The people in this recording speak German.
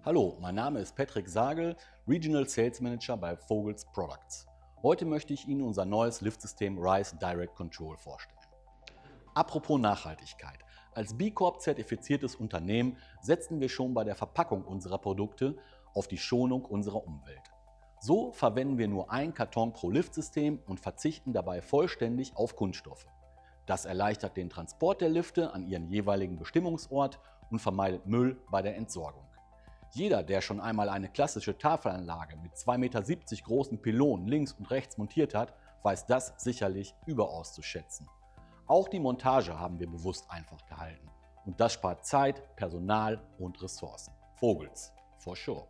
Hallo, mein Name ist Patrick Sagel, Regional Sales Manager bei Vogels Products. Heute möchte ich Ihnen unser neues Liftsystem RISE Direct Control vorstellen. Apropos Nachhaltigkeit. Als B Corp zertifiziertes Unternehmen setzen wir schon bei der Verpackung unserer Produkte auf die Schonung unserer Umwelt. So verwenden wir nur einen Karton pro Liftsystem und verzichten dabei vollständig auf Kunststoffe. Das erleichtert den Transport der Lifte an ihren jeweiligen Bestimmungsort und vermeidet Müll bei der Entsorgung. Jeder, der schon einmal eine klassische Tafelanlage mit 2,70 Meter großen Pylonen links und rechts montiert hat, weiß das sicherlich überaus zu schätzen. Auch die Montage haben wir bewusst einfach gehalten. Und das spart Zeit, Personal und Ressourcen. Vogels, for sure.